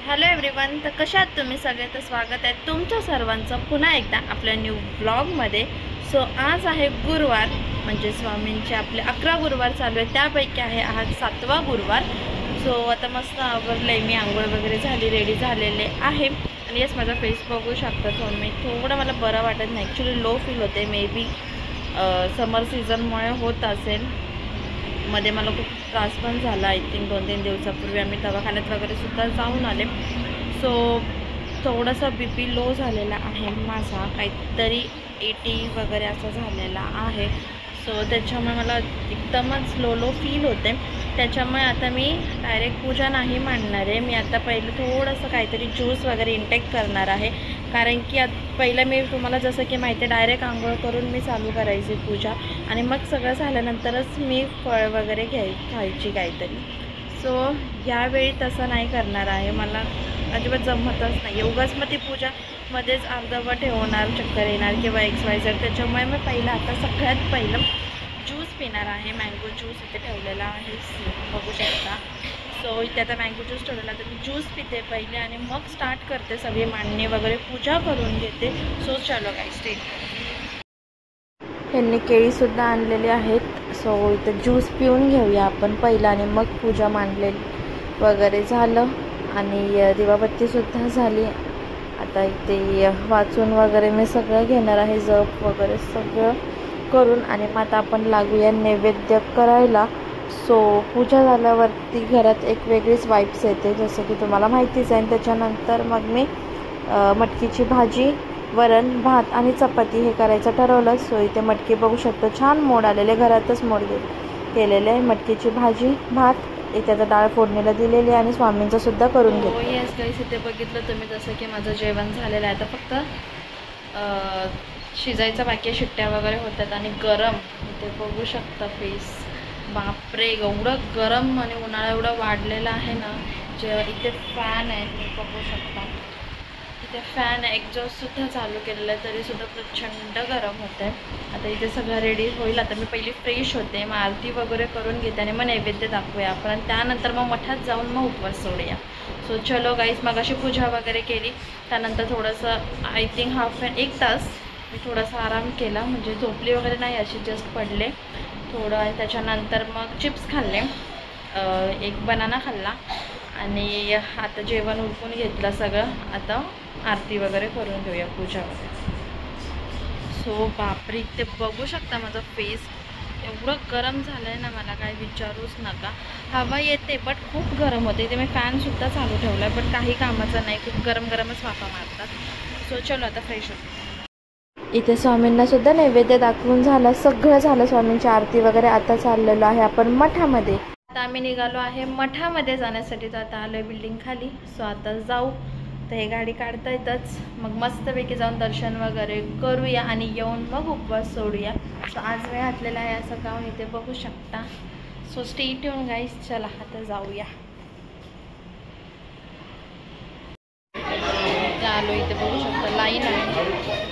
Hello everyone, तर कशा आहात तुम्ही सगळे? तर स्वागत आहे तुमच्या सर्वांचं पुन्हा एकदा आपल्या न्यू ब्लॉगमध्ये. सो आज आहे गुरुवार, म्हणजे स्वामींचे आपले 11 गुरुवार चालू आहे, त्यापैकी आहे हा 7वा गुरुवार. सो आता मस्त आवरले मी, आंघोळ वगैरे झाली, रेडी झालेले आहे. आणि येस, माझा फेस बघू शकता तुम्ही. थोडं मला बरं वाटत नाही, ॲक्च्युली लो फील होते. मे बी समर सीझनमुळे होत असेल. मध्ये मला खूप त्रास पण झाला. आय थिंक 2-3 दिवसापूर्वी आम्ही दवाखान्यात वगैरे सुद्धा जाऊन आले. सो थोडासा BP लो झालेला आहे माझा, काहीतरी 80 वगैरे असं झालेला आहे. सो त्याच्यामुळे मला एकदमच लो फील होते. त्याच्यामुळे आता मी डायरेक्ट पूजा नाही मांडणार आहे. मी आता पहिलं थोडंसं काहीतरी ज्यूस वगैरे इंटेक करणार आहे, कारण की पहिलं मी तुम्हाला जसं की माहिती आहे, डायरेक्ट आंघोळ करून मी चालू करायची पूजा, आणि मग सगळं झाल्यानंतरच मी फळ वगैरे खायची काहीतरी. सो यावेळी तसं नाही करणार आहे, मला अजिबात जमतच नाही. उगाच मग ती पूजामध्येच अर्धवट ठेवणार, चक्कर येणार किंवा XYZ. त्याच्यामुळे मी पहिलं आता सगळ्यात पहिलं ज्यूस पिणार आहे. मँगो ज्यूस इथे ठेवलेला आहे, बघू शकता. सो इथे आता मँगो ज्यूस ठेवलेला, तर मी ज्यूस पिते पहिले आणि मग स्टार्ट करते सगळी मांडणी वगैरे, पूजा करून घेते. सो चलो गाईस, स्टेट. यांनी केळीसुद्धा आणलेली आहेत. सो इथे ज्यूस पिऊन घेऊया आपण पहिला, आणि मग पूजा मांडलेली वगैरे झालं, आणि दिवाबत्तीसुद्धा झाली. आता इथे वाचून वगैरे मी सगळं घेणार आहे, जप वगैरे सगळं करून, आणि मग आता आपण लागूया नैवेद्य करायला. सो पूजा झाल्यावरती घरात एक वेगळीच वाईब्स येते, जसं की तुम्हाला माहितीच आहे. त्याच्यानंतर मग मी मटकीची भाजी, वरण, भात आणि चपाती हे करायचं ठरवलं. सो इथे मटकी बघू शकता, छान मोड आलेले, घरातच मोड केलेले आहे. मटकीची भाजी, भात, इथे आता डाळ फोडणीला दिलेली आहे, आणि स्वामींचं सुद्धा करून घेतो. येस गाईस, इथे बघितलं तुम्ही जसं की माझं जेवण झालेलं आहे. आता फक्त शिजायचं बाकी आहे, शिट्ट्या वगैरे होतात. आणि गरम इथे बघू शकता फेस, बापरे एवढं गरम, आणि उन्हाळा एवढा वाढलेला आहे ना. जेव्हा इथे फॅन आहे, तुम्ही बघू शकता, इथे फॅन एक्झॉस्टसुद्धा चालू केलेलं आहे, तरीसुद्धा प्रचंड गरम होतं आहे. आता इथे सगळं रेडी होईल. आता मी पहिली फ्रेश होते, मग आरती वगैरे करून घेते, आणि मग नैवेद्य दाखवूया आपण, आणि त्यानंतर मग मठात जाऊन मग उपवास सोडूया. सो चलो गाईस, मग अशी पूजा वगैरे केली. त्यानंतर थोडंसं आय थिंक 1 तास मी थोडासा आराम केला, म्हणजे झोपली वगैरे नाही, अशी जस्ट पडले थोडं. आणि त्याच्यानंतर मग चिप्स खाल्ले, एक बनाना खाल्ला, आणि आता जेवण उरकून घेतलं सगळं. आता आरती वगैरे करून घेऊया, पूजा वगैरे. सो बापरे, ते बघू शकता माझा फेस एवढं गरम झालं आहे ना, मला काय विचारूच नका. हवा येते बट खूप गरम होते. इथे मी फॅनसुद्धा चालू ठेवला आहे, बट काही कामाचं नाही, खूप गरमच वाफा मारतात. सो चलो आता फ्रेश होतो. इथे स्वामींना सुद्धा नैवेद्य दाखवून झालं, सगळं झालं, स्वामींची आरती वगैरे. आता चाललेलो आहे आपण मठामध्ये. आता आम्ही निघालो आहे मठामध्ये जाण्यासाठी. तर आता आलो आहे बिल्डिंग खाली. सो आता जाऊ, तर हे गाडी काढता येतच, मग मस्तपैकी जाऊन दर्शन वगैरे करूया, आणि येऊन मग उपवास सोडूया. सो आज वेळ घातलेला आहे असं गाऊन, इथे बघू शकता. सो स्टे ट्यून गाईस, चला आता जाऊया. आलो, इथे बघू शकता लाईन आहे.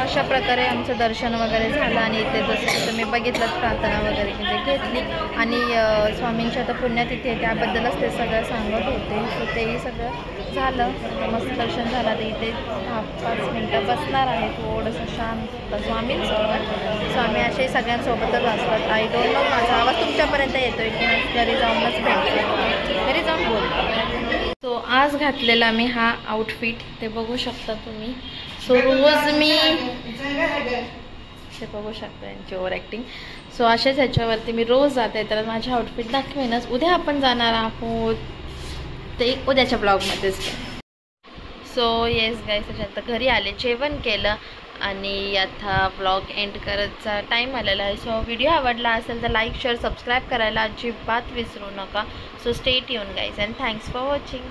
अशा प्रकारे आमचं दर्शन वगैरे झालं, आणि इथे जसं की तुम्ही बघितलं, प्रार्थना वगैरे म्हणजे घेतली, आणि स्वामींच्या आता पुण्यतिथी आहे त्याबद्दलच ते सगळं सांगत होते. सो तेही सगळं झालं, मस्त दर्शन झालं. तर इथे 5 मिनटं बसणार आहे थोडंसं शांत स्वामींसोबत. स्वामी असे सगळ्यांसोबतच असतात. आय डोंट नो माझा आवाज तुमच्यापर्यंत येतो आहे की घरी जाऊनच भेटतो, घरी जाऊन बोलतो. सो आज घातलेला मी हा आउटफिट ते बघू शकता तुम्ही. सो रोज मी हे बघू शकता यांची ओव्हर ॲक्टिंग. सो असेच ह्याच्यावरती मी रोज जाते, तर माझे आउटफिट दाखवेनच. उद्या आपण जाणार आहोत, ते उद्याच्या ब्लॉगमध्येच. सो येस गाईस, आता घरी आले, जेवण केलं, आणि आता व्लॉग एंड करायचा टाईम आलेला आहे. सो व्हिडिओ आवडला असेल तर लाईक शेअर सबस्क्राईब करायला अजिबात विसरू नका. So stay tune guys and thanks for watching.